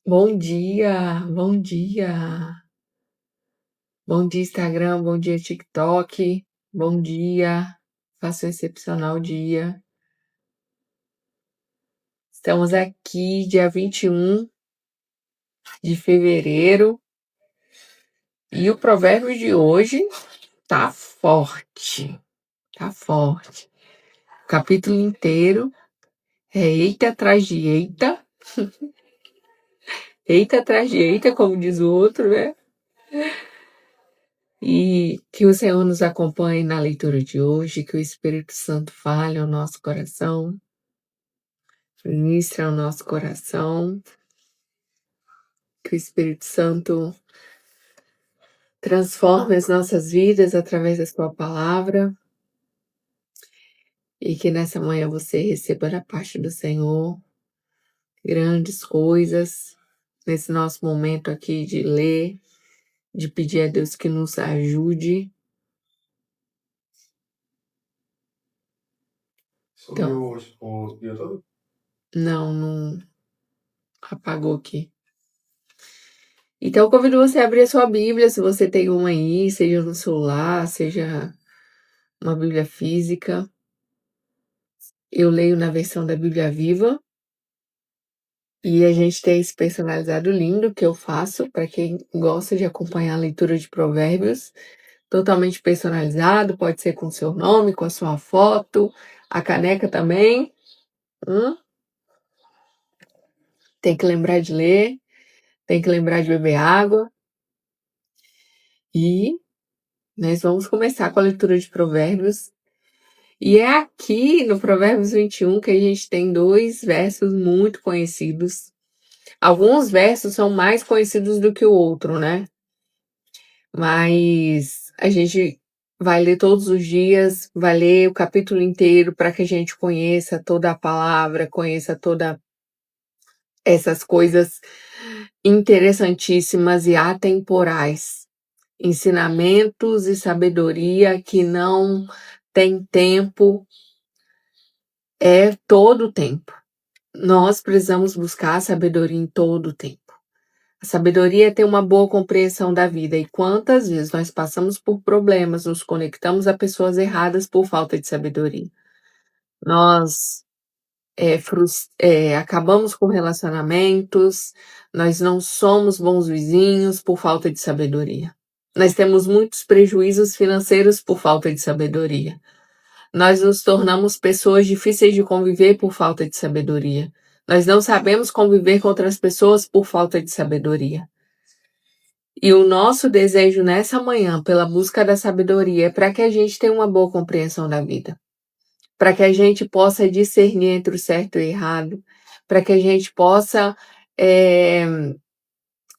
Bom dia, bom dia. Bom dia, Instagram, bom dia, TikTok. Bom dia. Faça um excepcional dia. Estamos aqui, dia 21 de fevereiro, e o provérbio de hoje tá forte. Tá forte. O capítulo inteiro é eita atrás de eita. Eita atrás de eita, como diz o outro, né? E que o Senhor nos acompanhe na leitura de hoje, que o Espírito Santo fale ao nosso coração, ministre ao nosso coração, que o Espírito Santo transforme as nossas vidas através da sua palavra, e que nessa manhã você receba da parte do Senhor grandes coisas nesse nosso momento aqui de ler, de pedir a Deus que nos ajude. Então, Subiu o YouTube? não apagou aqui. Então, eu convido você a abrir a sua Bíblia, se você tem uma aí, seja no celular, seja uma Bíblia física. Eu leio na versão da Bíblia Viva. E a gente tem esse personalizado lindo que eu faço para quem gosta de acompanhar a leitura de provérbios. Totalmente personalizado, pode ser com seu nome, com a sua foto, a caneca também. Tem que lembrar de ler, tem que lembrar de beber água. E nós vamos começar com a leitura de provérbios. E é aqui no Provérbios 21 que a gente tem dois versos muito conhecidos. Alguns versos são mais conhecidos do que o outro, né? Mas a gente vai ler todos os dias, vai ler o capítulo inteiro para que a gente conheça toda a palavra, conheça todas essas coisas interessantíssimas e atemporais. Ensinamentos e sabedoria que não tem tempo, é todo o tempo. Nós precisamos buscar a sabedoria em todo o tempo. A sabedoria é ter uma boa compreensão da vida. E quantas vezes nós passamos por problemas, nos conectamos a pessoas erradas por falta de sabedoria. Nós acabamos com relacionamentos, nós não somos bons vizinhos por falta de sabedoria. Nós temos muitos prejuízos financeiros por falta de sabedoria. Nós nos tornamos pessoas difíceis de conviver por falta de sabedoria. Nós não sabemos conviver com outras pessoas por falta de sabedoria. E o nosso desejo nessa manhã, pela busca da sabedoria, é para que a gente tenha uma boa compreensão da vida. Para que a gente possa discernir entre o certo e o errado. Para que a gente possa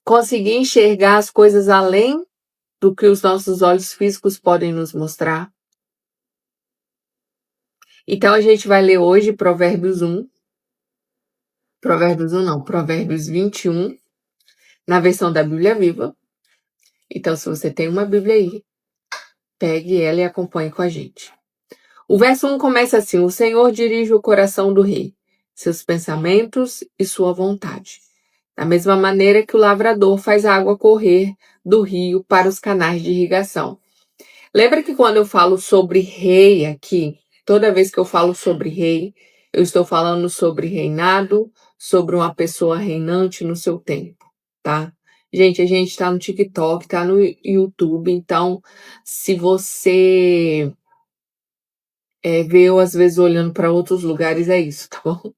conseguir enxergar as coisas além do que os nossos olhos físicos podem nos mostrar. Então a gente vai ler hoje Provérbios 1. Provérbios 21, na versão da Bíblia Viva. Então, se você tem uma Bíblia aí, pegue ela e acompanhe com a gente. O verso 1 começa assim: o Senhor dirige o coração do rei, seus pensamentos e sua vontade. Da mesma maneira que o lavrador faz a água correr do rio para os canais de irrigação. Lembra que quando eu falo sobre rei aqui, toda vez que eu falo sobre rei, eu estou falando sobre reinado, sobre uma pessoa reinante no seu tempo, tá? Gente, a gente tá no TikTok, tá no YouTube, então se você vê eu às vezes olhando para outros lugares, é isso, tá bom?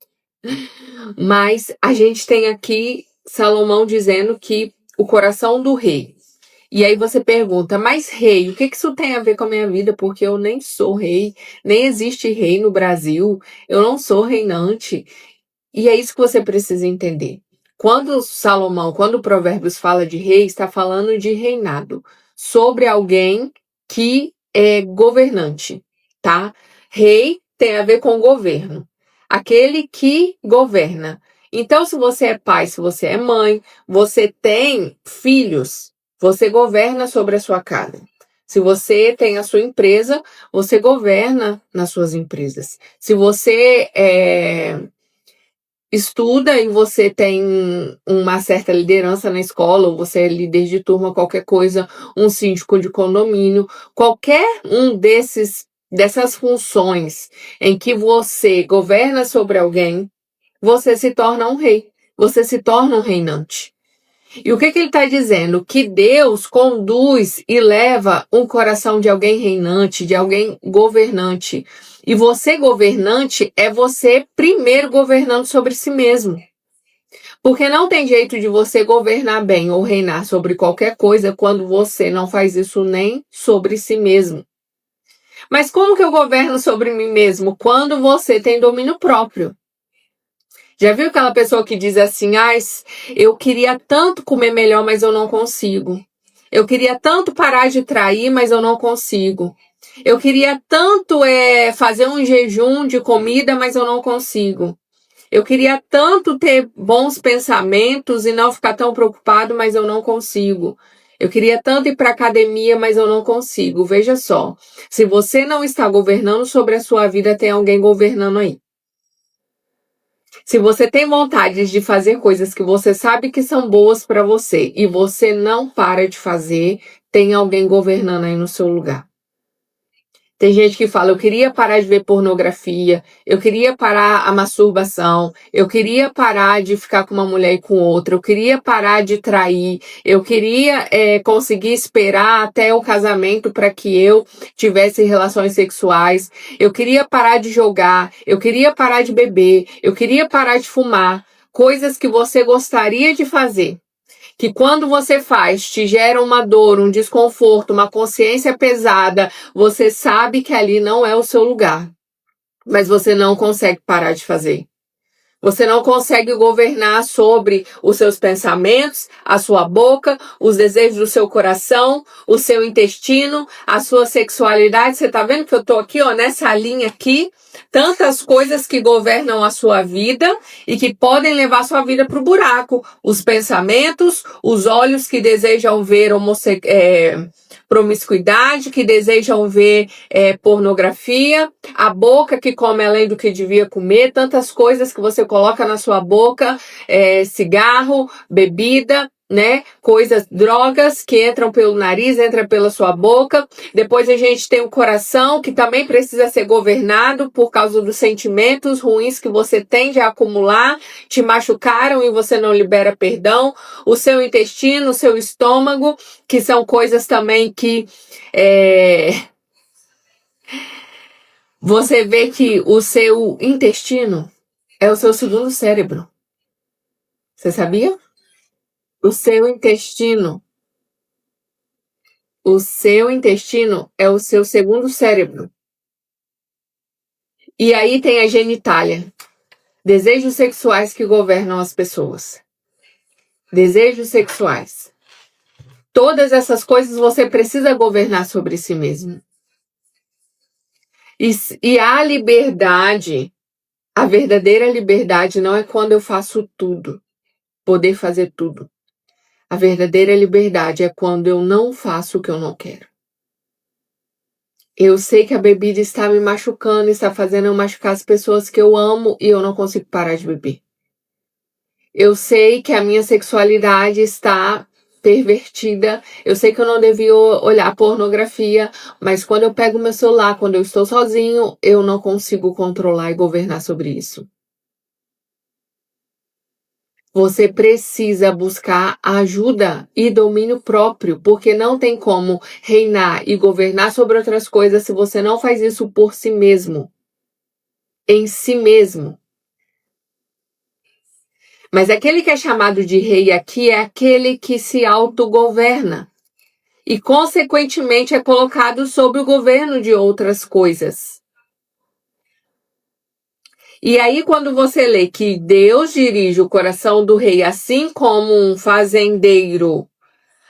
Mas a gente tem aqui Salomão dizendo que o coração do rei. E aí você pergunta, mas rei, o que isso tem a ver com a minha vida? Porque eu nem sou rei, nem existe rei no Brasil, eu não sou reinante. E é isso que você precisa entender. Quando o Provérbios fala de rei, está falando de reinado, sobre alguém que é governante, tá? Rei tem a ver com governo, aquele que governa. Então, se você é pai, se você é mãe, você tem filhos, você governa sobre a sua casa. Se você tem a sua empresa, você governa nas suas empresas. Se você estuda e você tem uma certa liderança na escola, ou você é líder de turma, qualquer coisa, um síndico de condomínio, qualquer um dessas funções em que você governa sobre alguém, você se torna um rei, você se torna um reinante. E o que ele está dizendo? Que Deus conduz e leva um coração de alguém reinante, de alguém governante. E você governante é você primeiro governando sobre si mesmo. Porque não tem jeito de você governar bem ou reinar sobre qualquer coisa quando você não faz isso nem sobre si mesmo. Mas como que eu governo sobre mim mesmo? Quando você tem domínio próprio. Já viu aquela pessoa que diz assim, eu queria tanto comer melhor, mas eu não consigo. Eu queria tanto parar de trair, mas eu não consigo. Eu queria tanto fazer um jejum de comida, mas eu não consigo. Eu queria tanto ter bons pensamentos e não ficar tão preocupado, mas eu não consigo. Eu queria tanto ir para academia, mas eu não consigo. Veja só, se você não está governando sobre a sua vida, tem alguém governando aí. Se você tem vontade de fazer coisas que você sabe que são boas para você e você não para de fazer, tem alguém governando aí no seu lugar. Tem gente que fala, eu queria parar de ver pornografia, eu queria parar a masturbação, eu queria parar de ficar com uma mulher e com outra, eu queria parar de trair, eu queria conseguir esperar até o casamento para que eu tivesse relações sexuais, eu queria parar de jogar, eu queria parar de beber, eu queria parar de fumar, coisas que você gostaria de fazer. Que quando você faz, te gera uma dor, um desconforto, uma consciência pesada, você sabe que ali não é o seu lugar. Mas você não consegue parar de fazer. Você não consegue governar sobre os seus pensamentos, a sua boca, os desejos do seu coração, o seu intestino, a sua sexualidade. Você tá vendo que eu tô aqui, ó, nessa linha aqui? Tantas coisas que governam a sua vida e que podem levar a sua vida para o buraco. Os pensamentos, os olhos que desejam ver promiscuidade, que desejam ver pornografia, a boca que come além do que devia comer, tantas coisas que você coloca na sua boca, cigarro, bebida, né? Coisas, drogas que entram pelo nariz, entram pela sua boca. Depois a gente tem o coração, que também precisa ser governado por causa dos sentimentos ruins que você tende a acumular, te machucaram e você não libera perdão. O seu intestino, o seu estômago, que são coisas também que você vê que o seu intestino é o seu segundo cérebro. Você sabia? O seu intestino é o seu segundo cérebro. E aí tem a genitália. Desejos sexuais que governam as pessoas. Desejos sexuais. Todas essas coisas você precisa governar sobre si mesmo. E a liberdade, a verdadeira liberdade não é quando eu faço tudo, poder fazer tudo. A verdadeira liberdade é quando eu não faço o que eu não quero. Eu sei que a bebida está me machucando, está fazendo eu machucar as pessoas que eu amo e eu não consigo parar de beber. Eu sei que a minha sexualidade está pervertida. Eu sei que eu não devia olhar pornografia, mas quando eu pego meu celular, quando eu estou sozinho, eu não consigo controlar e governar sobre isso. Você precisa buscar ajuda e domínio próprio, porque não tem como reinar e governar sobre outras coisas se você não faz isso por si mesmo, em si mesmo. Mas aquele que é chamado de rei aqui é aquele que se autogoverna e, consequentemente, é colocado sob o governo de outras coisas. E aí, quando você lê que Deus dirige o coração do rei, assim como um fazendeiro,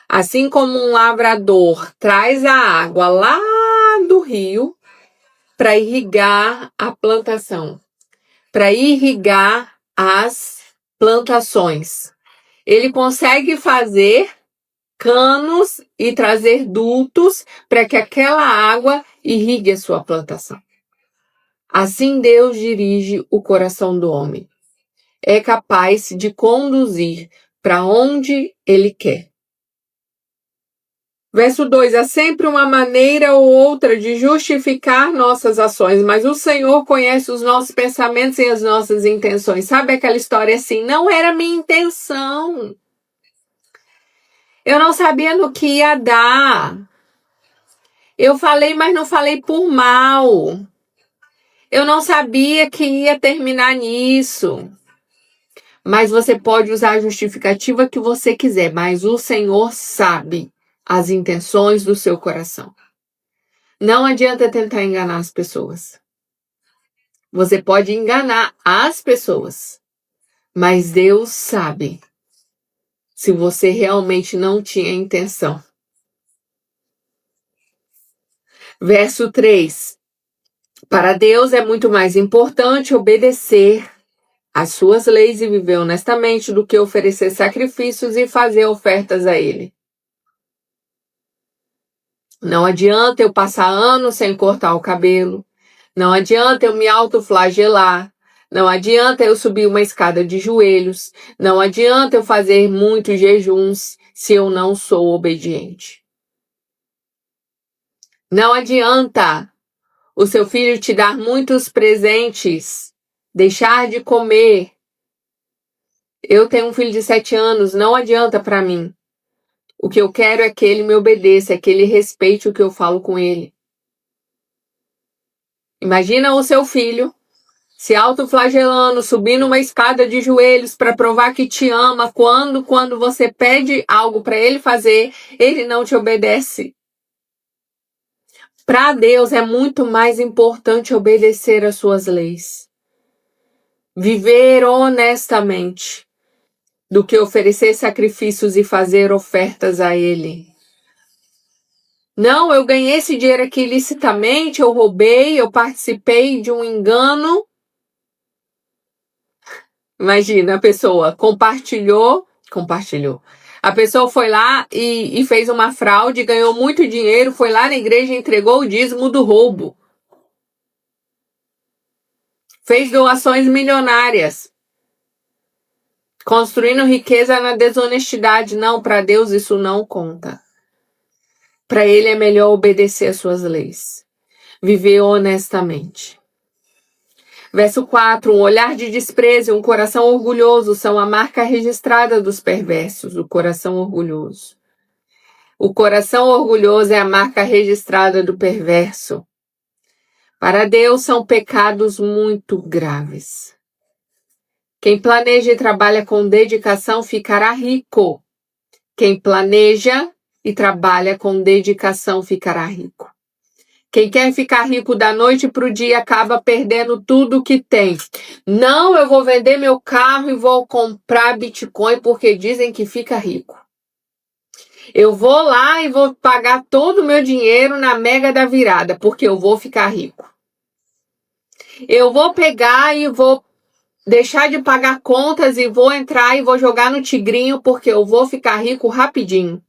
assim como um lavrador traz a água lá do rio para irrigar a plantação, para irrigar as plantações. Ele consegue fazer canos e trazer dutos para que aquela água irrigue a sua plantação. Assim Deus dirige o coração do homem. é capaz de conduzir para onde Ele quer. Verso 2, há sempre uma maneira ou outra de justificar nossas ações, mas o Senhor conhece os nossos pensamentos e as nossas intenções. Sabe aquela história assim, não era minha intenção. Eu não sabia no que ia dar. Eu falei, mas não falei por mal. Eu não sabia que ia terminar nisso. Mas você pode usar a justificativa que você quiser, mas o Senhor sabe as intenções do seu coração. Não adianta tentar enganar as pessoas. Você pode enganar as pessoas, mas Deus sabe se você realmente não tinha intenção. Verso 3. Para Deus é muito mais importante obedecer às suas leis e viver honestamente do que oferecer sacrifícios e fazer ofertas a Ele. Não adianta eu passar anos sem cortar o cabelo. Não adianta eu me autoflagelar. Não adianta eu subir uma escada de joelhos. Não adianta eu fazer muitos jejuns se eu não sou obediente. Não adianta o seu filho te dar muitos presentes, deixar de comer. Eu tenho um filho de 7 anos, não adianta para mim. O que eu quero é que ele me obedeça, é que ele respeite o que eu falo com ele. Imagina o seu filho se autoflagelando, subindo uma escada de joelhos para provar que te ama, quando você pede algo para ele fazer, ele não te obedece. Para Deus é muito mais importante obedecer às suas leis. Viver honestamente do que oferecer sacrifícios e fazer ofertas a Ele. Não, eu ganhei esse dinheiro aqui ilicitamente, eu roubei, eu participei de um engano. Imagina, a pessoa compartilhou. A pessoa foi lá e fez uma fraude, ganhou muito dinheiro, foi lá na igreja e entregou o dízimo do roubo. Fez doações milionárias. Construindo riqueza na desonestidade. Não, para Deus isso não conta. Para Ele é melhor obedecer às suas leis. Viver honestamente. Verso 4. Um olhar de desprezo e um coração orgulhoso são a marca registrada dos perversos. O coração orgulhoso. O coração orgulhoso é a marca registrada do perverso. Para Deus são pecados muito graves. Quem planeja e trabalha com dedicação ficará rico. Quem planeja e trabalha com dedicação ficará rico. Quem quer ficar rico da noite para o dia acaba perdendo tudo que tem. Não, eu vou vender meu carro e vou comprar Bitcoin porque dizem que fica rico. Eu vou lá e vou pagar todo o meu dinheiro na mega da virada porque eu vou ficar rico. Eu vou pegar e vou deixar de pagar contas e vou entrar e vou jogar no tigrinho porque eu vou ficar rico rapidinho.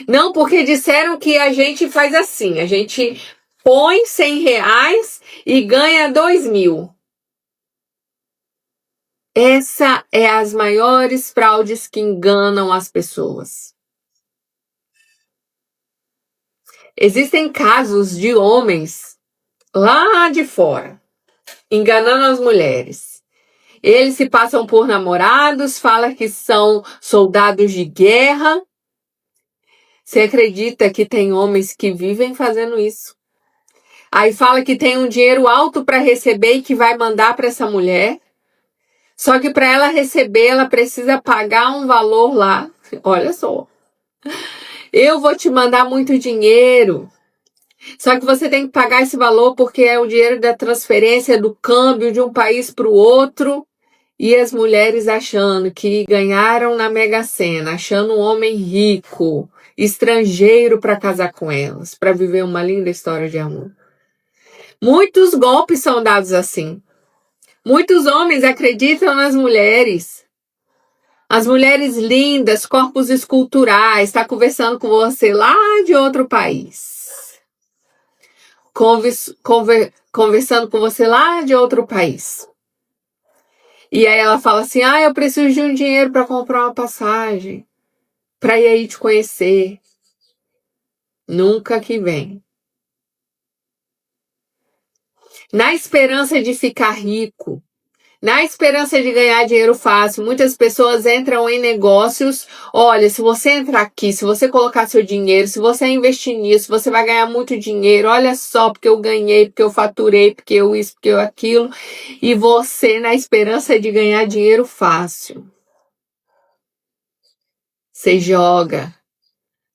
Não, porque disseram que a gente faz assim, a gente põe R$100 e ganha 2.000. Essa é as maiores fraudes que enganam as pessoas. Existem casos de homens lá de fora, enganando as mulheres. Eles se passam por namorados, falam que são soldados de guerra. Você acredita que tem homens que vivem fazendo isso? Aí fala que tem um dinheiro alto para receber e que vai mandar para essa mulher. Só que para ela receber, ela precisa pagar um valor lá. Olha só. Eu vou te mandar muito dinheiro. Só que você tem que pagar esse valor porque é o dinheiro da transferência do câmbio de um país para o outro. E as mulheres achando que ganharam na Mega Sena, achando um homem rico, estrangeiro para casar com elas, para viver uma linda história de amor. Muitos golpes são dados assim. Muitos homens acreditam nas mulheres. As mulheres lindas, corpos esculturais, está conversando com você lá de outro país. Conversando com você lá de outro país. E aí ela fala assim, eu preciso de um dinheiro para comprar uma passagem, para ir aí te conhecer. Nunca que vem. Na esperança de ficar rico, na esperança de ganhar dinheiro fácil, muitas pessoas entram em negócios. Olha, se você entrar aqui, se você colocar seu dinheiro, se você investir nisso, você vai ganhar muito dinheiro. Olha só, porque eu ganhei, porque eu faturei, porque eu isso, porque eu aquilo. E você na esperança de ganhar dinheiro fácil. Você joga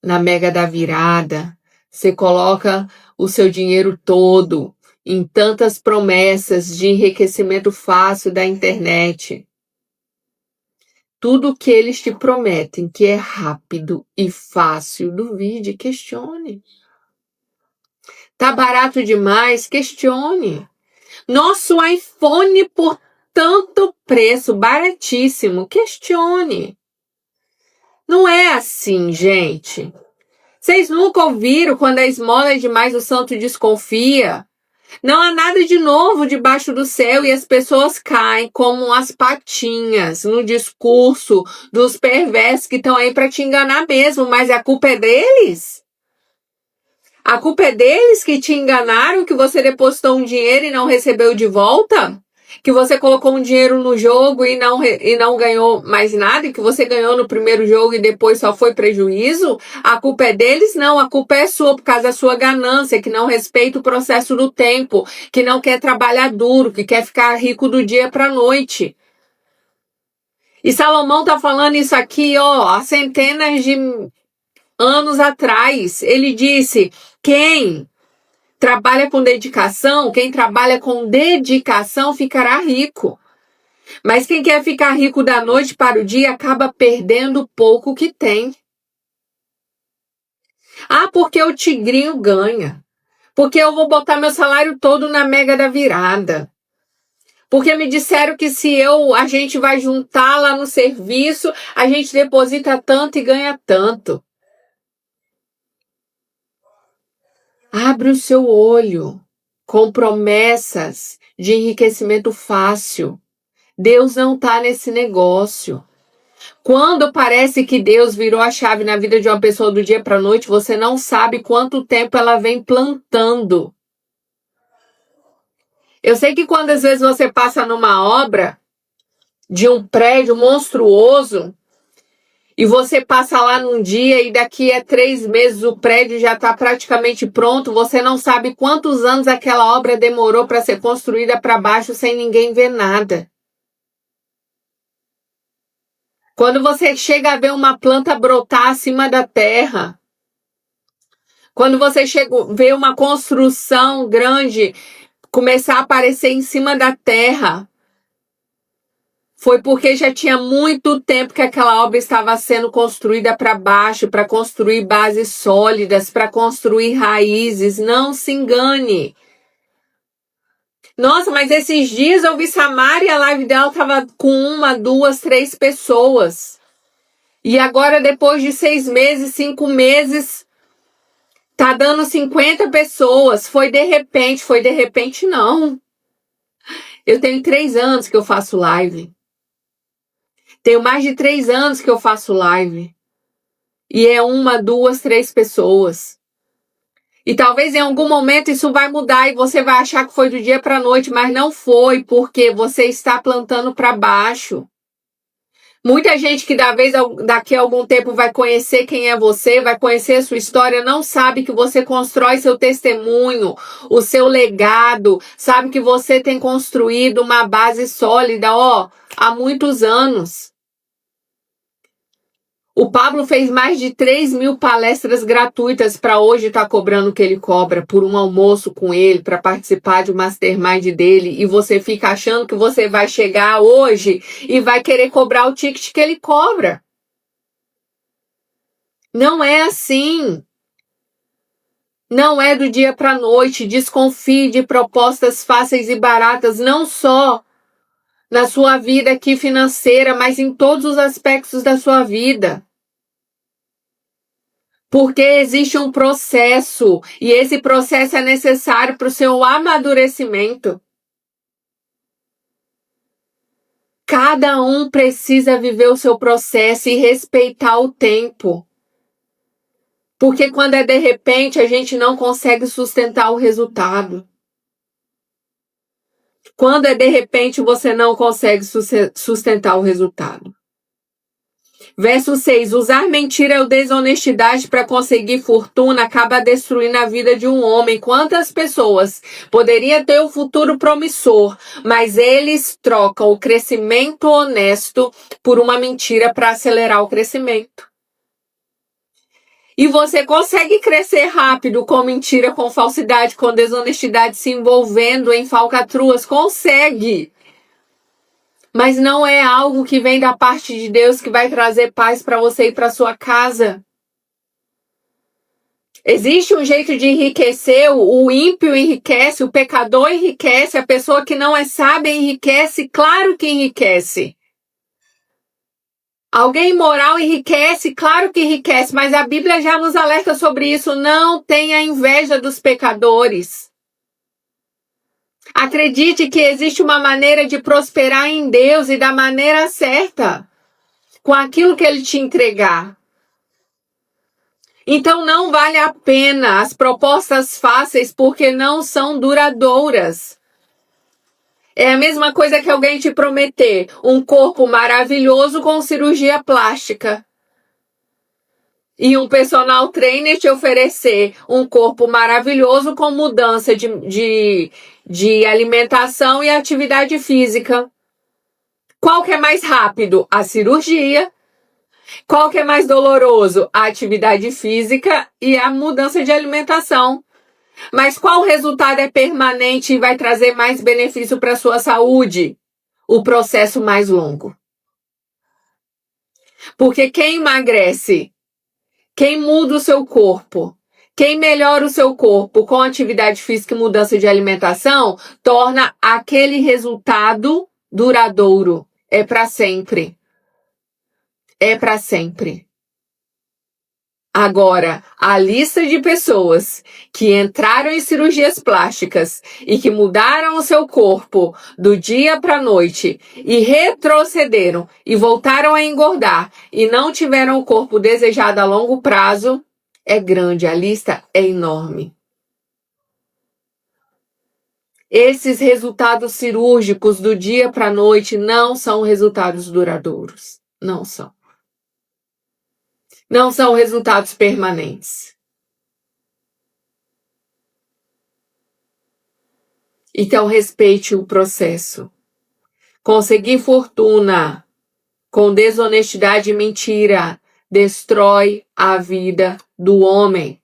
na Mega da Virada, você coloca o seu dinheiro todo em tantas promessas de enriquecimento fácil da internet. Tudo que eles te prometem que é rápido e fácil, duvide, questione. Tá barato demais? Questione. Nosso iPhone por tanto preço, baratíssimo, questione. Não é assim, gente. Vocês nunca ouviram quando a esmola é demais o santo desconfia? Não há nada de novo debaixo do céu e as pessoas caem como as patinhas no discurso dos perversos que estão aí para te enganar mesmo, mas a culpa é deles? A culpa é deles que te enganaram, que você depositou um dinheiro e não recebeu de volta? Que você colocou um dinheiro no jogo e não ganhou mais nada, e que você ganhou no primeiro jogo e depois só foi prejuízo? A culpa é deles? Não, a culpa é sua, por causa da sua ganância, que não respeita o processo do tempo, que não quer trabalhar duro, que quer ficar rico do dia para a noite. E Salomão tá falando isso aqui, há centenas de anos atrás. Ele disse: quem trabalha com dedicação, quem trabalha com dedicação ficará rico. Mas quem quer ficar rico da noite para o dia acaba perdendo o pouco que tem. Porque o tigrinho ganha. Porque eu vou botar meu salário todo na Mega da Virada. Porque me disseram que se a gente vai juntar lá no serviço, a gente deposita tanto e ganha tanto. Abre o seu olho com promessas de enriquecimento fácil. Deus não está nesse negócio. Quando parece que Deus virou a chave na vida de uma pessoa do dia para a noite, você não sabe quanto tempo ela vem plantando. Eu sei que quando às vezes você passa numa obra de um prédio monstruoso e você passa lá num dia e daqui a 3 meses o prédio já está praticamente pronto, você não sabe quantos anos aquela obra demorou para ser construída para baixo sem ninguém ver nada. Quando você chega a ver uma planta brotar acima da terra, quando você vê uma construção grande começar a aparecer em cima da terra, foi porque já tinha muito tempo que aquela obra estava sendo construída para baixo, para construir bases sólidas, para construir raízes. Não se engane. Nossa, mas esses dias eu vi Samara e a live dela estava com 1, 2, 3 pessoas. E agora, depois de 6 meses, 5 meses, tá dando 50 pessoas. Foi de repente não. Eu tenho 3 anos que eu faço live. Tenho mais de 3 anos que eu faço live. E é 1, 2, 3 pessoas. E talvez em algum momento isso vai mudar e você vai achar que foi do dia para a noite, mas não foi, porque você está plantando para baixo. Muita gente que daqui a algum tempo vai conhecer quem é você, vai conhecer a sua história, não sabe que você constrói seu testemunho, o seu legado, sabe que você tem construído uma base sólida, há muitos anos. O Pablo fez mais de 3.000 palestras gratuitas para hoje estar cobrando o que ele cobra por um almoço com ele, para participar de um mastermind dele, e você fica achando que você vai chegar hoje e vai querer cobrar o ticket que ele cobra. Não é assim. Não é do dia para a noite. Desconfie de propostas fáceis e baratas, não só na sua vida aqui financeira, mas em todos os aspectos da sua vida. Porque existe um processo e esse processo é necessário para o seu amadurecimento. Cada um precisa viver o seu processo e respeitar o tempo. Porque quando é de repente, a gente não consegue sustentar o resultado. Quando é de repente, você não consegue sustentar o resultado. Verso 6. Usar mentira ou desonestidade para conseguir fortuna acaba destruindo a vida de um homem. Quantas pessoas poderiam ter um futuro promissor, mas eles trocam o crescimento honesto por uma mentira para acelerar o crescimento. E você consegue crescer rápido com mentira, com falsidade, com desonestidade, se envolvendo em falcatruas? Consegue! Mas não é algo que vem da parte de Deus que vai trazer paz para você e para sua casa. Existe um jeito de enriquecer, o ímpio enriquece, o pecador enriquece, a pessoa que não é sábia enriquece, claro que enriquece. Alguém imoral enriquece, claro que enriquece, mas a Bíblia já nos alerta sobre isso. Não tenha inveja dos pecadores. Acredite que existe uma maneira de prosperar em Deus e da maneira certa, com aquilo que Ele te entregar. Então não vale a pena as propostas fáceis porque não são duradouras. É a mesma coisa que alguém te prometer um corpo maravilhoso com cirurgia plástica. E um personal trainer te oferecer um corpo maravilhoso com mudança de alimentação e atividade física. Qual que é mais rápido? A cirurgia. Qual que é mais doloroso? A atividade física e a mudança de alimentação. Mas qual resultado é permanente e vai trazer mais benefício para a sua saúde? O processo mais longo. Porque quem emagrece, quem muda o seu corpo, quem melhora o seu corpo com atividade física e mudança de alimentação, torna aquele resultado duradouro. É para sempre. É para sempre. Agora, a lista de pessoas que entraram em cirurgias plásticas e que mudaram o seu corpo do dia para a noite e retrocederam e voltaram a engordar e não tiveram o corpo desejado a longo prazo é grande, a lista é enorme. Esses resultados cirúrgicos do dia para a noite não são resultados duradouros. Não são. Não são resultados permanentes. Então, respeite o processo. Conseguir fortuna com desonestidade e mentira destrói a vida do homem.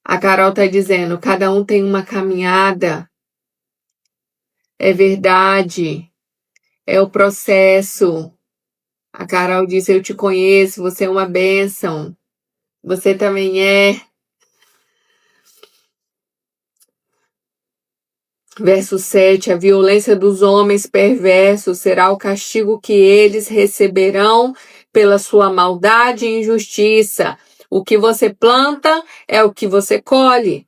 A Carol está dizendo, cada um tem uma caminhada. É verdade. É o processo. A Carol disse, eu te conheço, você é uma bênção. Você também é. Verso 7, a violência dos homens perversos será o castigo que eles receberão pela sua maldade e injustiça. O que você planta é o que você colhe.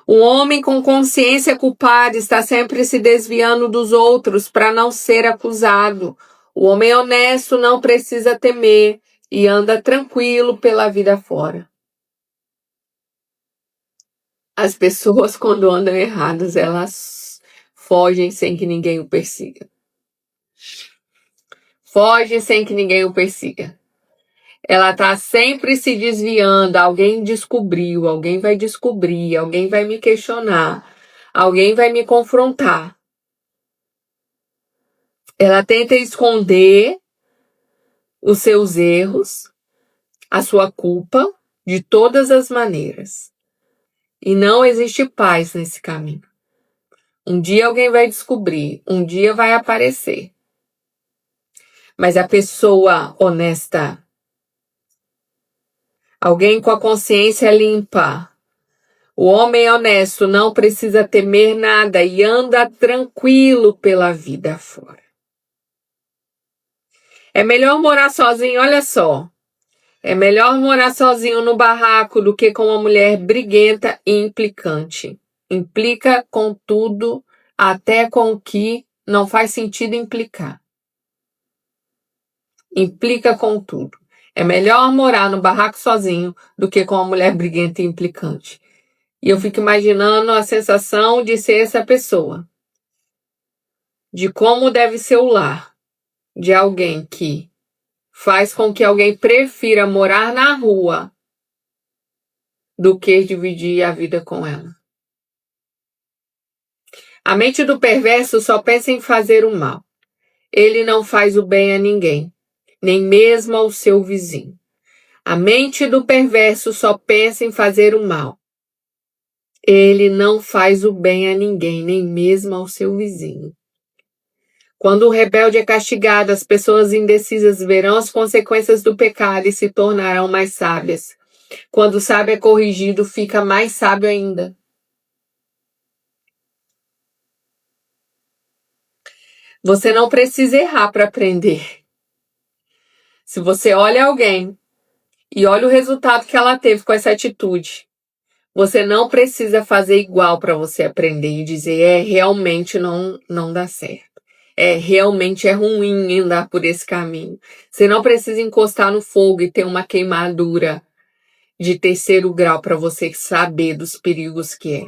Um homem com consciência culpada está sempre se desviando dos outros para não ser acusado. O homem honesto não precisa temer e anda tranquilo pela vida fora. As pessoas, quando andam erradas, elas fogem sem que ninguém o persiga. Foge sem que ninguém o persiga. Ela está sempre se desviando. Alguém descobriu, alguém vai descobrir, alguém vai me questionar, alguém vai me confrontar. Ela tenta esconder os seus erros, a sua culpa, de todas as maneiras. E não existe paz nesse caminho. Um dia alguém vai descobrir, um dia vai aparecer. Mas a pessoa honesta, alguém com a consciência limpa, o homem honesto não precisa temer nada e anda tranquilo pela vida fora. É melhor morar sozinho, olha só. É melhor morar sozinho no barraco do que com uma mulher briguenta e implicante. Implica com tudo, até com o que não faz sentido implicar. Implica com tudo. É melhor morar no barraco sozinho do que com uma mulher briguenta e implicante. E eu fico imaginando a sensação de ser essa pessoa. De como deve ser o lar de alguém que faz com que alguém prefira morar na rua do que dividir a vida com ela. A mente do perverso só pensa em fazer o mal. Ele não faz o bem a ninguém, nem mesmo ao seu vizinho. A mente do perverso só pensa em fazer o mal. Ele não faz o bem a ninguém, nem mesmo ao seu vizinho. Quando o rebelde é castigado, as pessoas indecisas verão as consequências do pecado e se tornarão mais sábias. Quando o sábio é corrigido, fica mais sábio ainda. Você não precisa errar para aprender. Se você olha alguém e olha o resultado que ela teve com essa atitude, você não precisa fazer igual para você aprender e dizer, realmente não dá certo. Realmente é ruim andar por esse caminho. Você não precisa encostar no fogo e ter uma queimadura de 3º grau para você saber dos perigos que é.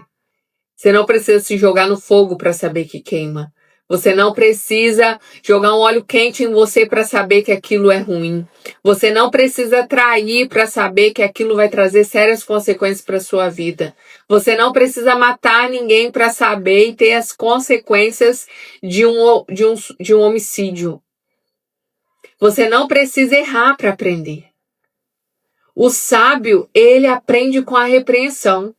Você não precisa se jogar no fogo para saber que queima. Você não precisa jogar um óleo quente em você para saber que aquilo é ruim. Você não precisa trair para saber que aquilo vai trazer sérias consequências para a sua vida. Você não precisa matar ninguém para saber e ter as consequências de um homicídio. Você não precisa errar para aprender. O sábio, ele aprende com a repreensão.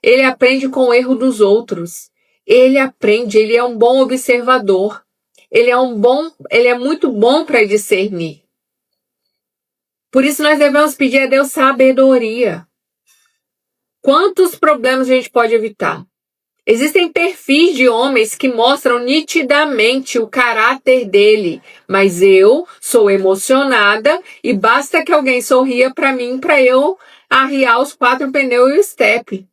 Ele aprende com o erro dos outros. Ele aprende, ele é um bom observador. Ele é muito bom para discernir. Por isso nós devemos pedir a Deus sabedoria. Quantos problemas a gente pode evitar? Existem perfis de homens que mostram nitidamente o caráter dele, mas eu sou emocionada e basta que alguém sorria para mim para eu arriar os 4 pneus e o step.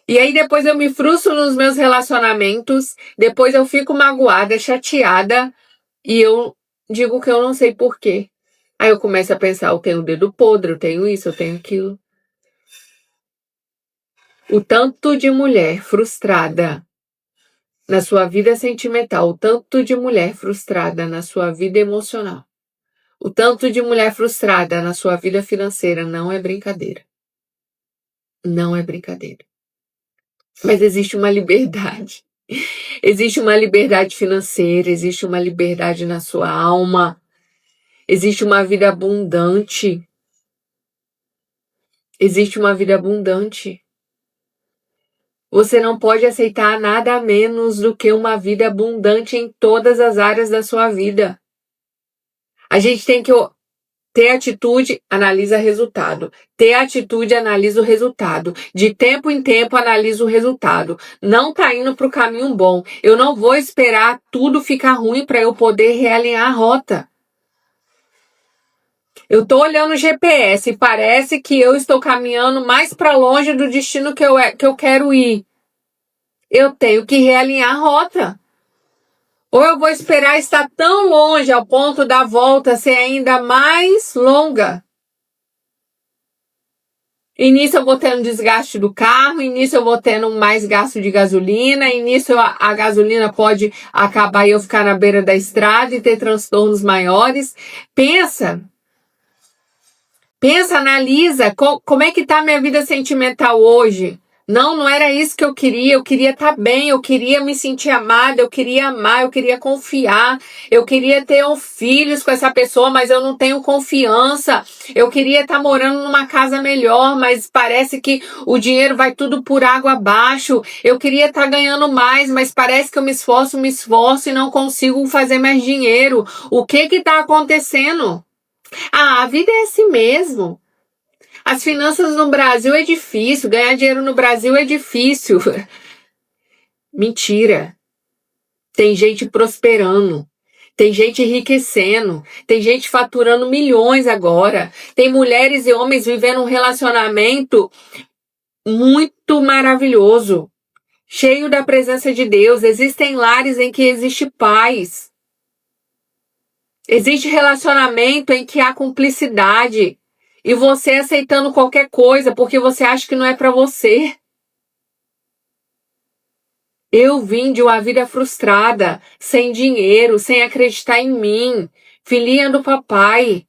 E aí depois eu me frustro nos meus relacionamentos, depois eu fico magoada, chateada e eu digo que eu não sei por quê. Aí eu começo a pensar, eu tenho o dedo podre, eu tenho isso, eu tenho aquilo. O tanto de mulher frustrada na sua vida sentimental, o tanto de mulher frustrada na sua vida emocional, o tanto de mulher frustrada na sua vida financeira não é brincadeira. Não é brincadeira. Mas existe uma liberdade. Existe uma liberdade financeira, existe uma liberdade na sua alma, existe uma vida abundante. Existe uma vida abundante. Você não pode aceitar nada menos do que uma vida abundante em todas as áreas da sua vida. A gente tem que ter atitude, analisa resultado. Ter atitude, analisa o resultado. De tempo em tempo, analisa o resultado. Não tá indo para o caminho bom. Eu não vou esperar tudo ficar ruim para eu poder realinhar a rota. Eu tô olhando o GPS e parece que eu estou caminhando mais para longe do destino que eu quero ir. Eu tenho que realinhar a rota. Ou eu vou esperar estar tão longe ao ponto da volta ser ainda mais longa. E nisso eu vou tendo desgaste do carro, e nisso eu vou tendo mais gasto de gasolina, e nisso a gasolina pode acabar e eu ficar na beira da estrada e ter transtornos maiores. Pensa, analisa como é que tá a minha vida sentimental hoje. Não era isso que eu queria estar bem, eu queria me sentir amada, eu queria amar, eu queria confiar, eu queria ter filhos com essa pessoa, mas eu não tenho confiança, eu queria estar morando numa casa melhor, mas parece que o dinheiro vai tudo por água abaixo, eu queria estar ganhando mais, mas parece que eu me esforço e não consigo fazer mais dinheiro. O que está acontecendo? A vida é assim mesmo. As finanças no Brasil é difícil, ganhar dinheiro no Brasil é difícil. Mentira. Tem gente prosperando, tem gente enriquecendo, tem gente faturando milhões agora, tem mulheres e homens vivendo um relacionamento muito maravilhoso. cheio da presença de Deus. Existem lares em que existe paz. Existe relacionamento em que há cumplicidade. E você aceitando qualquer coisa porque você acha que não é para você. Eu vim de uma vida frustrada, sem dinheiro, sem acreditar em mim, filhinha do papai,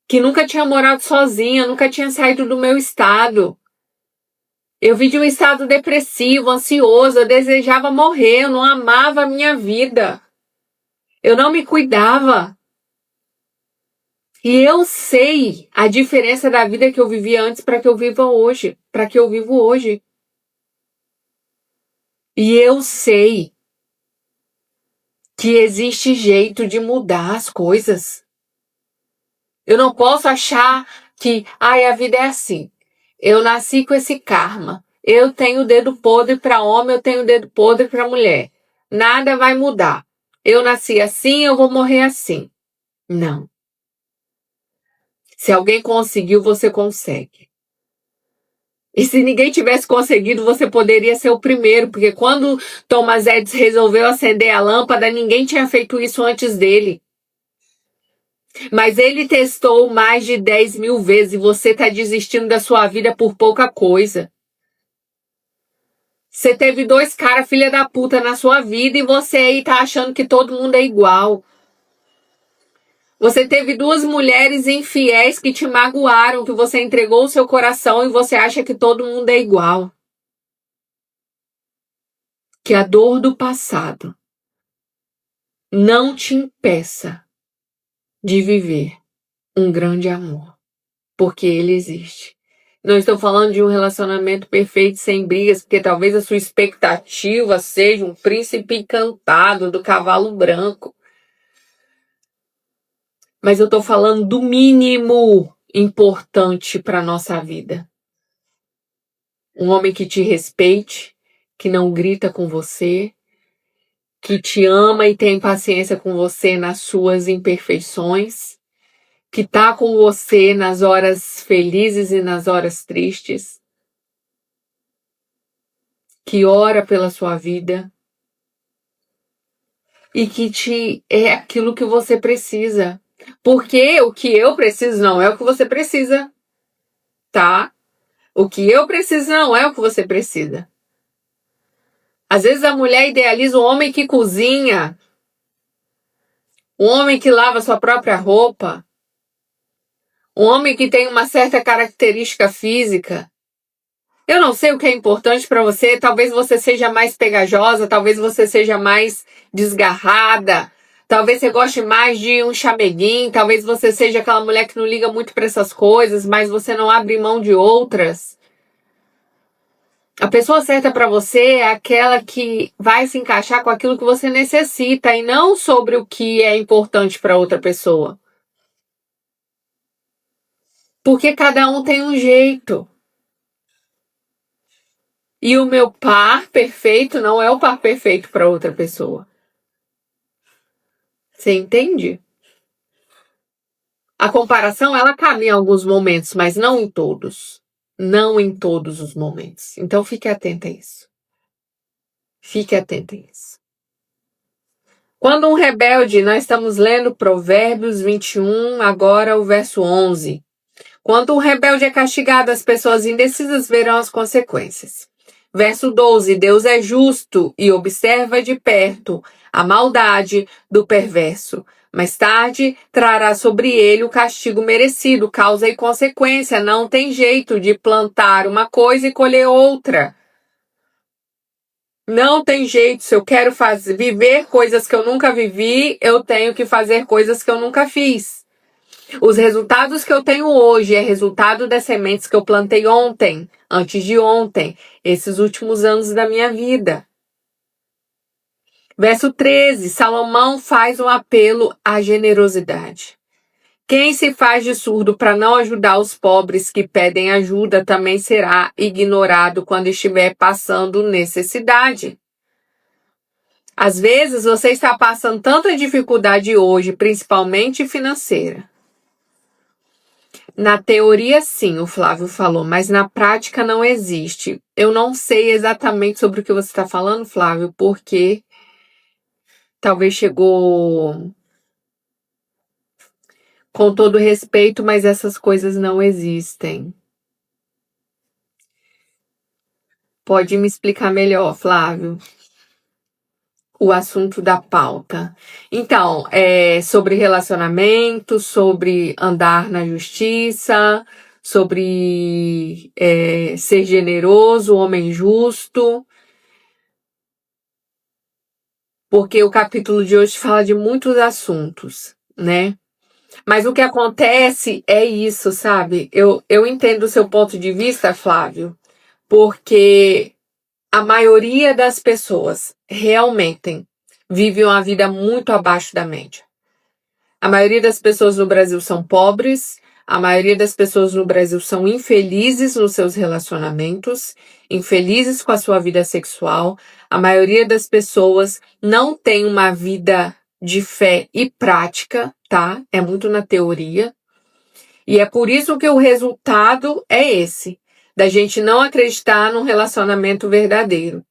que nunca tinha morado sozinha, nunca tinha saído do meu estado. Eu vim de um estado depressivo, ansioso, eu desejava morrer, eu não amava a minha vida. Eu não me cuidava. E eu sei a diferença da vida que eu vivia antes para que eu viva hoje, para que eu vivo hoje. E eu sei que existe jeito de mudar as coisas. Eu não posso achar que, a vida é assim. Eu nasci com esse karma. Eu tenho dedo podre para homem, eu tenho dedo podre para mulher. Nada vai mudar. Eu nasci assim, eu vou morrer assim. Não. Se alguém conseguiu, você consegue. E se ninguém tivesse conseguido, você poderia ser o primeiro, porque quando Thomas Edison resolveu acender a lâmpada, ninguém tinha feito isso antes dele. Mas ele testou mais de 10.000 vezes e você está desistindo da sua vida por pouca coisa. Você teve 2 caras filha da puta na sua vida e você aí tá achando que todo mundo é igual. Você teve 2 mulheres infiéis que te magoaram, que você entregou o seu coração e você acha que todo mundo é igual. Que a dor do passado não te impeça de viver um grande amor, porque ele existe. Não estou falando de um relacionamento perfeito sem brigas, porque talvez a sua expectativa seja um príncipe encantado do cavalo branco. Mas eu estou falando do mínimo importante para a nossa vida. Um homem que te respeite, que não grita com você, que te ama e tem paciência com você nas suas imperfeições, que está com você nas horas felizes e nas horas tristes, que ora pela sua vida e que é aquilo que você precisa. Porque o que eu preciso não é o que você precisa, tá? O que eu preciso não é o que você precisa. Às vezes a mulher idealiza um homem que cozinha, um homem que lava sua própria roupa, um homem que tem uma certa característica física. Eu não sei o que é importante para você, talvez você seja mais pegajosa, talvez você seja mais desgarrada, talvez você goste mais de um chameguinho, talvez você seja aquela mulher que não liga muito para essas coisas, mas você não abre mão de outras. A pessoa certa para você é aquela que vai se encaixar com aquilo que você necessita e não sobre o que é importante para outra pessoa. Porque cada um tem um jeito. E o meu par perfeito não é o par perfeito para outra pessoa. Você entende? A comparação, ela cabe em alguns momentos, mas não em todos. Não em todos os momentos. Então fique atenta a isso. Fique atenta a isso. Quando um rebelde, nós estamos lendo Provérbios 21, agora o verso 11. Quando um rebelde é castigado, as pessoas indecisas verão as consequências. Verso 12, Deus é justo e observa de perto a maldade do perverso. Mais tarde, trará sobre ele o castigo merecido, causa e consequência. Não tem jeito de plantar uma coisa e colher outra. Não tem jeito. Se eu quero viver coisas que eu nunca vivi, eu tenho que fazer coisas que eu nunca fiz. Os resultados que eu tenho hoje é resultado das sementes que eu plantei ontem, antes de ontem, esses últimos anos da minha vida. Verso 13, Salomão faz um apelo à generosidade. Quem se faz de surdo para não ajudar os pobres que pedem ajuda também será ignorado quando estiver passando necessidade. Às vezes você está passando tanta dificuldade hoje, principalmente financeira. Na teoria, sim, o Flávio falou, mas na prática não existe. Eu não sei exatamente sobre o que você está falando, Flávio, porque talvez chegou com todo respeito, mas essas coisas não existem. Pode me explicar melhor, Flávio, o assunto da pauta. Então, é sobre relacionamento, sobre andar na justiça, sobre ser generoso, homem justo, porque o capítulo de hoje fala de muitos assuntos, né? Mas o que acontece é isso, sabe? Eu entendo o seu ponto de vista, Flávio, porque a maioria das pessoas realmente vive uma vida muito abaixo da média. A maioria das pessoas no Brasil são pobres, a maioria das pessoas no Brasil são infelizes nos seus relacionamentos, infelizes com a sua vida sexual, a maioria das pessoas não tem uma vida de fé e prática, tá? É muito na teoria. E é por isso que o resultado é esse, da gente não acreditar num relacionamento verdadeiro,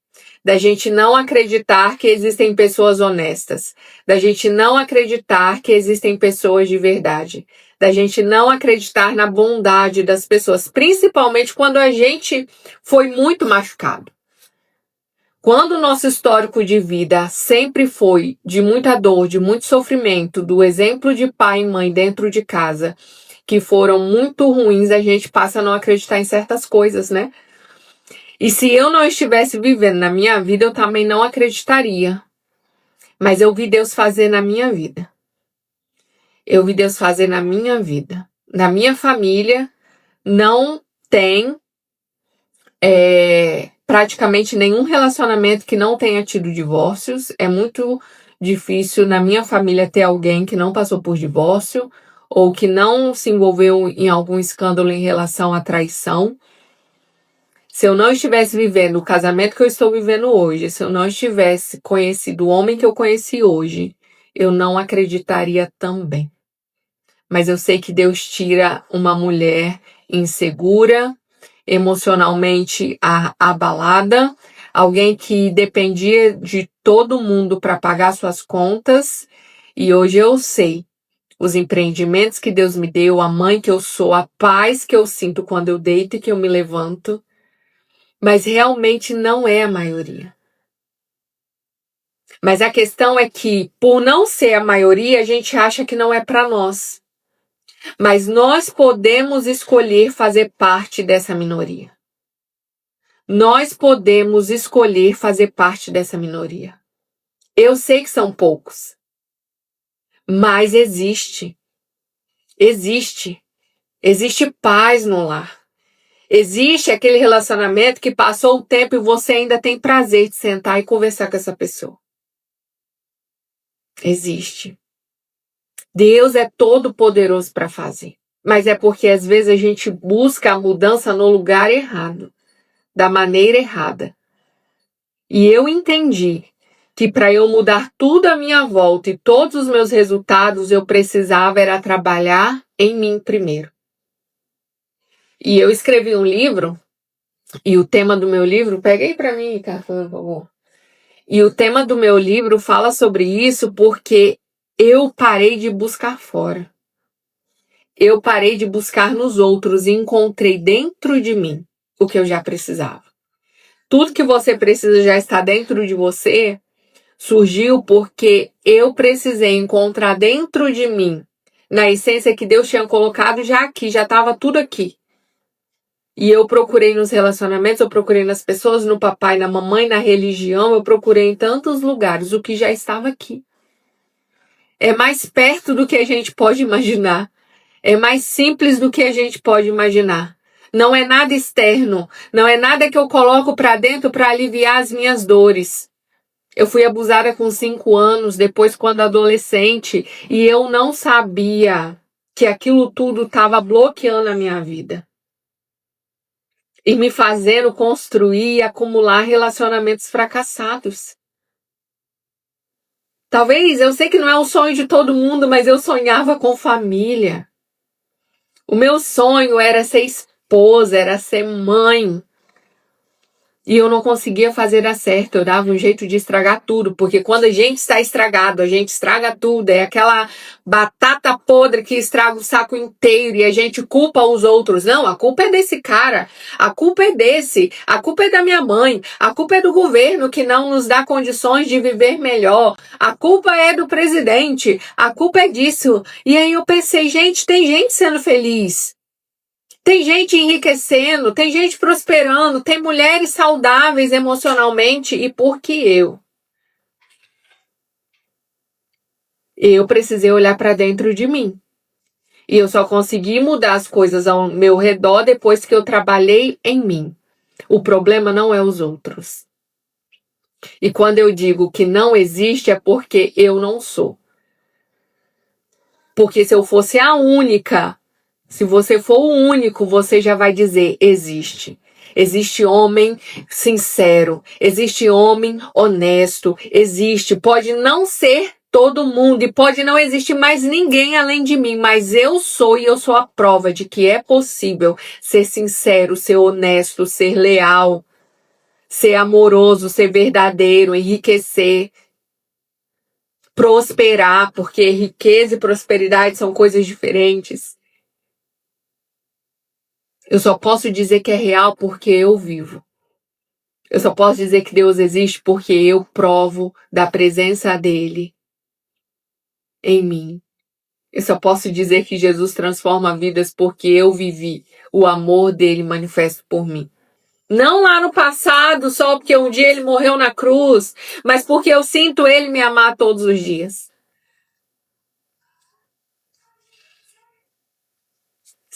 da gente não acreditar que existem pessoas honestas, da gente não acreditar que existem pessoas de verdade, da gente não acreditar na bondade das pessoas, principalmente quando a gente foi muito machucado. Quando o nosso histórico de vida sempre foi de muita dor, de muito sofrimento, do exemplo de pai e mãe dentro de casa, que foram muito ruins, a gente passa a não acreditar em certas coisas, né? E se eu não estivesse vivendo na minha vida, eu também não acreditaria. Mas eu vi Deus fazer na minha vida. Eu vi Deus fazer na minha vida. Na minha família, não tem praticamente nenhum relacionamento que não tenha tido divórcios. É muito difícil na minha família ter alguém que não passou por divórcio ou que não se envolveu em algum escândalo em relação à traição. Se eu não estivesse vivendo o casamento que eu estou vivendo hoje, se eu não estivesse conhecido o homem que eu conheci hoje, eu não acreditaria também. Mas eu sei que Deus tira uma mulher insegura, emocionalmente abalada, alguém que dependia de todo mundo para pagar suas contas, e hoje eu sei os empreendimentos que Deus me deu, a mãe que eu sou, a paz que eu sinto quando eu deito e que eu me levanto. Mas realmente não é a maioria. Mas a questão é que, por não ser a maioria, a gente acha que não é para nós. Mas nós podemos escolher fazer parte dessa minoria. Nós podemos escolher fazer parte dessa minoria. Eu sei que são poucos, mas existe. Existe. Existe paz no lar. Existe aquele relacionamento que passou o tempo e você ainda tem prazer de sentar e conversar com essa pessoa. Existe. Deus é todo poderoso para fazer. Mas é porque às vezes a gente busca a mudança no lugar errado, da maneira errada. E eu entendi que para eu mudar tudo à minha volta e todos os meus resultados, eu precisava era trabalhar em mim primeiro. E eu escrevi um livro, e o tema do meu livro, pega aí para mim, cara, por favor. E o tema do meu livro fala sobre isso porque eu parei de buscar fora. Eu parei de buscar nos outros e encontrei dentro de mim o que eu já precisava. Tudo que você precisa já está dentro de você surgiu porque eu precisei encontrar dentro de mim, na essência que Deus tinha colocado já aqui, já estava tudo aqui. E eu procurei nos relacionamentos, eu procurei nas pessoas, no papai, na mamãe, na religião, eu procurei em tantos lugares o que já estava aqui. É mais perto do que a gente pode imaginar. É mais simples do que a gente pode imaginar. Não é nada externo, não é nada que eu coloco para dentro para aliviar as minhas dores. Eu fui abusada com 5 anos, depois quando adolescente, e eu não sabia que aquilo tudo estava bloqueando a minha vida. E me fazendo construir e acumular relacionamentos fracassados. Talvez, eu sei que não é o sonho de todo mundo, mas eu sonhava com família. O meu sonho era ser esposa, era ser mãe. E eu não conseguia fazer dar certo, eu dava um jeito de estragar tudo, porque quando a gente está estragado, a gente estraga tudo, é aquela batata podre que estraga o saco inteiro e a gente culpa os outros. Não, a culpa é desse cara, a culpa é desse, a culpa é da minha mãe, a culpa é do governo que não nos dá condições de viver melhor, a culpa é do presidente, a culpa é disso. E aí eu pensei, gente, tem gente sendo feliz. Tem gente enriquecendo, tem gente prosperando, tem mulheres saudáveis emocionalmente e por que eu? Eu precisei olhar para dentro de mim. E eu só consegui mudar as coisas ao meu redor depois que eu trabalhei em mim. O problema não é os outros. E quando eu digo que não existe é porque eu não sou. Porque se eu fosse a única, se você for o único, você já vai dizer: existe. Existe homem sincero, existe homem honesto, existe. Pode não ser todo mundo e pode não existir mais ninguém além de mim, mas eu sou e eu sou a prova de que é possível ser sincero, ser honesto, ser leal, ser amoroso, ser verdadeiro, enriquecer, prosperar, porque riqueza e prosperidade são coisas diferentes. Eu só posso dizer que é real porque eu vivo. Eu só posso dizer que Deus existe porque eu provo da presença dele em mim. Eu só posso dizer que Jesus transforma vidas porque eu vivi o amor dele manifesto por mim. Não lá no passado, só porque um dia ele morreu na cruz, mas porque eu sinto ele me amar todos os dias.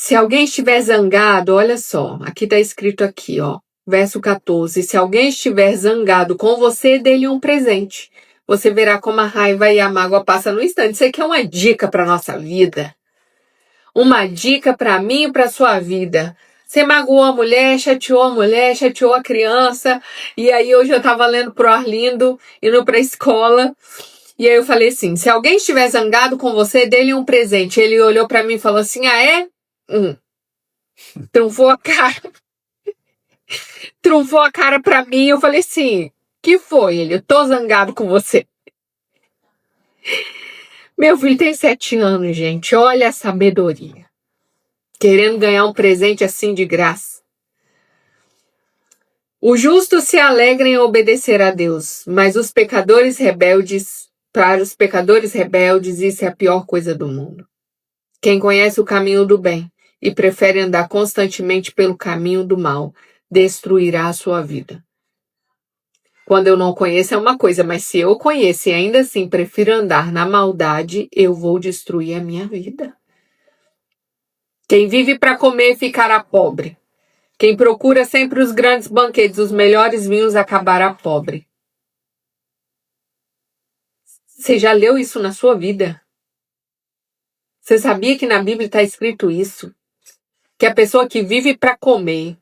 Se alguém estiver zangado, olha só, aqui está escrito aqui, ó, verso 14. Se alguém estiver zangado com você, dê-lhe um presente. Você verá como a raiva e a mágoa passam no instante. Isso aqui é uma dica para nossa vida. Uma dica para mim e para sua vida. Você magoou a mulher, chateou a criança. E aí hoje eu estava lendo pro Arlindo, indo para a escola. E aí eu falei assim, se alguém estiver zangado com você, dê-lhe um presente. Ele olhou para mim e falou assim, ah é? Trunfou a cara. Trunfou a cara pra mim. Eu falei assim, que foi? Ele, eu tô zangado com você. Meu filho tem 7 anos, gente. Olha a sabedoria. Querendo ganhar um presente assim de graça. O justo se alegra em obedecer a Deus, mas para os pecadores rebeldes, isso é a pior coisa do mundo. Quem conhece o caminho do bem e prefere andar constantemente pelo caminho do mal, destruirá a sua vida. Quando eu não conheço é uma coisa, mas se eu conheço e ainda assim prefiro andar na maldade, eu vou destruir a minha vida. Quem vive para comer ficará pobre. Quem procura sempre os grandes banquetes, os melhores vinhos, acabará pobre. Você já leu isso na sua vida? Você sabia que na Bíblia está escrito isso? Que a pessoa que vive para comer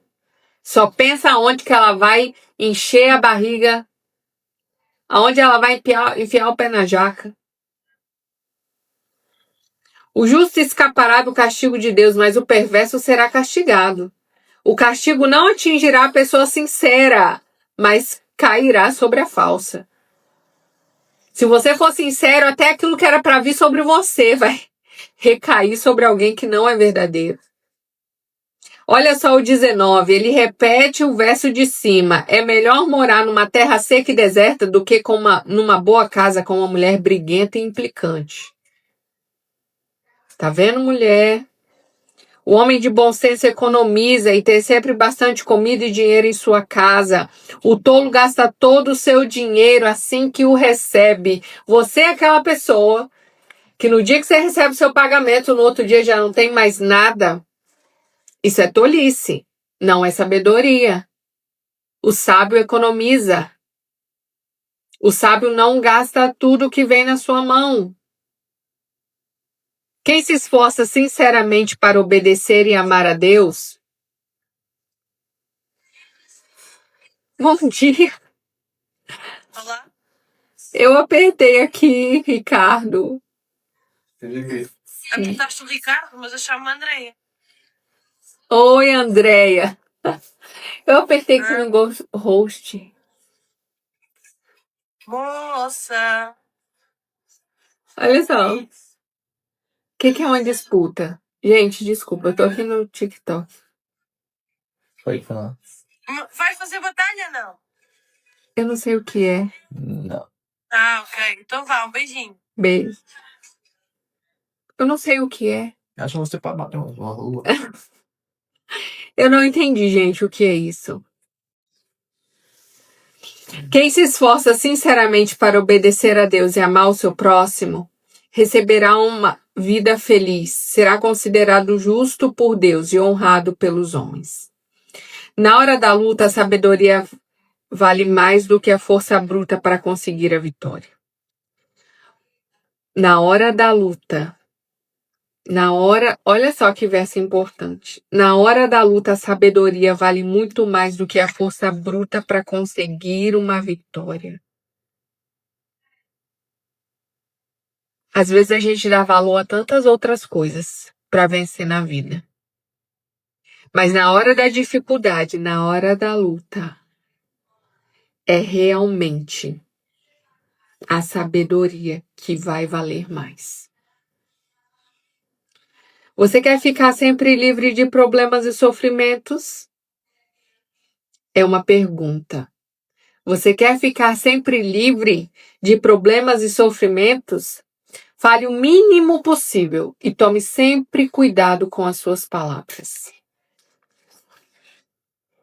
só pensa aonde que ela vai encher a barriga, aonde ela vai enfiar o pé na jaca. O justo escapará do castigo de Deus, mas o perverso será castigado. O castigo não atingirá a pessoa sincera, mas cairá sobre a falsa. Se você for sincero, até aquilo que era para vir sobre você vai recair sobre alguém que não é verdadeiro. Olha só o 19, ele repete o verso de cima. É melhor morar numa terra seca e deserta do que numa boa casa com uma mulher briguenta e implicante. Tá vendo, mulher? O homem de bom senso economiza e tem sempre bastante comida e dinheiro em sua casa. O tolo gasta todo o seu dinheiro assim que o recebe. Você é aquela pessoa que no dia que você recebe o seu pagamento, no outro dia já não tem mais nada. Isso é tolice, não é sabedoria. O sábio economiza. O sábio não gasta tudo que vem na sua mão. Quem se esforça sinceramente para obedecer e amar a Deus. Bom dia. Olá. Eu apertei aqui, Ricardo. Apertaste o Ricardo, mas eu chamo-me Andréia. Oi, Andréia. Eu apertei aqui no host. Moça. Olha só. O que é uma disputa? Gente, desculpa, eu tô aqui no TikTok. Pode falar. Vai fazer batalha, não? Eu não sei o que é. Não. Ah, ok. Então vá, um beijinho. Beijo. Eu não sei o que é. Acho que você pode bater uma rua. Eu não entendi, gente, o que é isso. Quem se esforça sinceramente para obedecer a Deus e amar o seu próximo, receberá uma vida feliz, será considerado justo por Deus e honrado pelos homens. Na hora da luta, a sabedoria vale mais do que a força bruta para conseguir a vitória. Na hora da luta, olha só que verso importante. Na hora da luta, a sabedoria vale muito mais do que a força bruta para conseguir uma vitória. Às vezes a gente dá valor a tantas outras coisas para vencer na vida. Mas na hora da dificuldade, na hora da luta, é realmente a sabedoria que vai valer mais. Você quer ficar sempre livre de problemas e sofrimentos? É uma pergunta. Você quer ficar sempre livre de problemas e sofrimentos? Fale o mínimo possível e tome sempre cuidado com as suas palavras.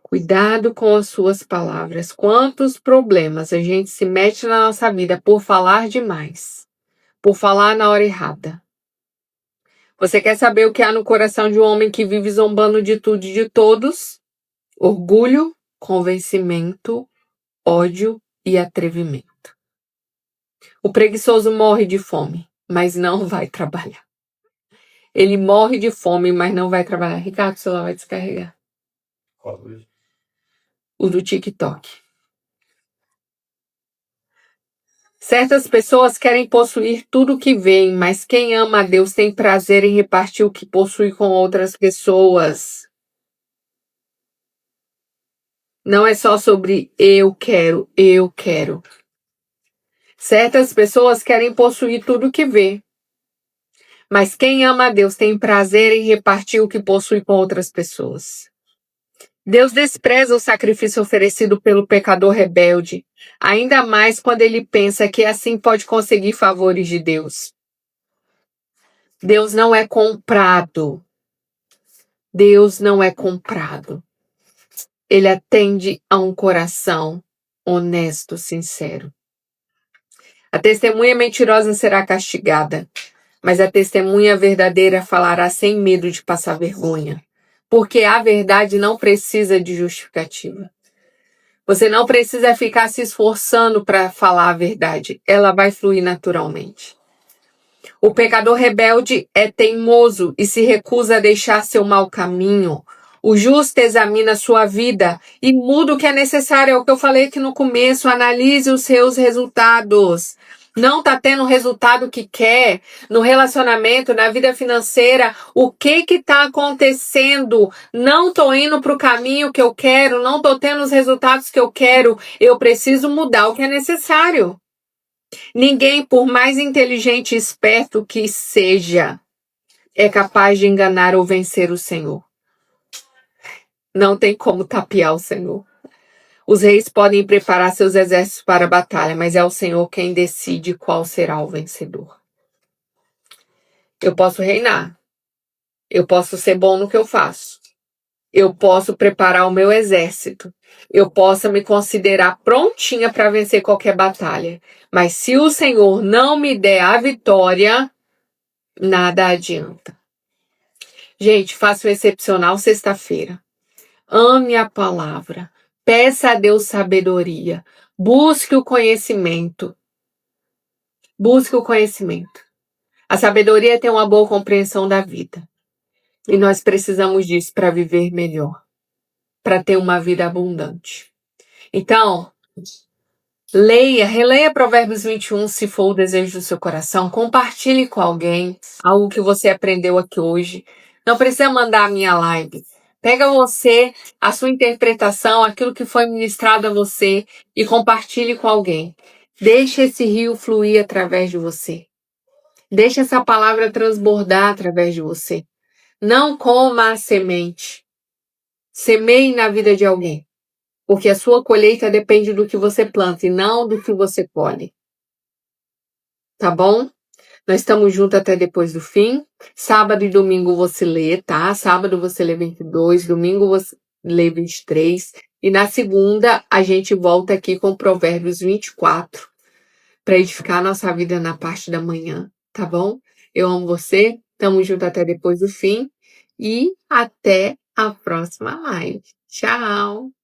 Cuidado com as suas palavras. Quantos problemas a gente se mete na nossa vida por falar demais, por falar na hora errada. Você quer saber o que há no coração de um homem que vive zombando de tudo e de todos? Orgulho, convencimento, ódio e atrevimento. O preguiçoso morre de fome, mas não vai trabalhar. Ele morre de fome, mas não vai trabalhar. Ricardo, o celular vai descarregar. O do TikTok. Certas pessoas querem possuir tudo o que veem, mas quem ama a Deus tem prazer em repartir o que possui com outras pessoas. Não é só sobre eu quero, eu quero. Certas pessoas querem possuir tudo o que vê, mas quem ama a Deus tem prazer em repartir o que possui com outras pessoas. Deus despreza o sacrifício oferecido pelo pecador rebelde, ainda mais quando ele pensa que assim pode conseguir favores de Deus. Deus não é comprado. Deus não é comprado. Ele atende a um coração honesto, sincero. A testemunha mentirosa será castigada, mas a testemunha verdadeira falará sem medo de passar vergonha. Porque a verdade não precisa de justificativa. Você não precisa ficar se esforçando para falar a verdade. Ela vai fluir naturalmente. O pecador rebelde é teimoso e se recusa a deixar seu mau caminho. O justo examina sua vida e muda o que é necessário. É o que eu falei aqui no começo. Analise os seus resultados. Não está tendo o resultado que quer no relacionamento, na vida financeira. O que está acontecendo? Não estou indo para o caminho que eu quero. Não estou tendo os resultados que eu quero. Eu preciso mudar o que é necessário. Ninguém, por mais inteligente e esperto que seja, é capaz de enganar ou vencer o Senhor. Não tem como tapear o Senhor. Os reis podem preparar seus exércitos para a batalha, mas é o Senhor quem decide qual será o vencedor. Eu posso reinar. Eu posso ser bom no que eu faço. Eu posso preparar o meu exército. Eu posso me considerar prontinha para vencer qualquer batalha. Mas se o Senhor não me der a vitória, nada adianta. Gente, faça o excepcional sexta-feira. Ame a palavra. Peça a Deus sabedoria. Busque o conhecimento. Busque o conhecimento. A sabedoria tem uma boa compreensão da vida. E nós precisamos disso para viver melhor. Para ter uma vida abundante. Então, releia Provérbios 21, se for o desejo do seu coração. Compartilhe com alguém algo que você aprendeu aqui hoje. Não precisa mandar a minha live, Pega você, a sua interpretação, aquilo que foi ministrado a você e compartilhe com alguém. Deixe esse rio fluir através de você. Deixe essa palavra transbordar através de você. Não coma a semente. Semeie na vida de alguém. Porque a sua colheita depende do que você planta e não do que você colhe. Tá bom? Nós estamos juntos até depois do fim. Sábado e domingo você lê, tá? Sábado você lê 22, domingo você lê 23. E na segunda a gente volta aqui com Provérbios 24 para edificar a nossa vida na parte da manhã, tá bom? Eu amo você. Tamo junto até depois do fim. E até a próxima live. Tchau!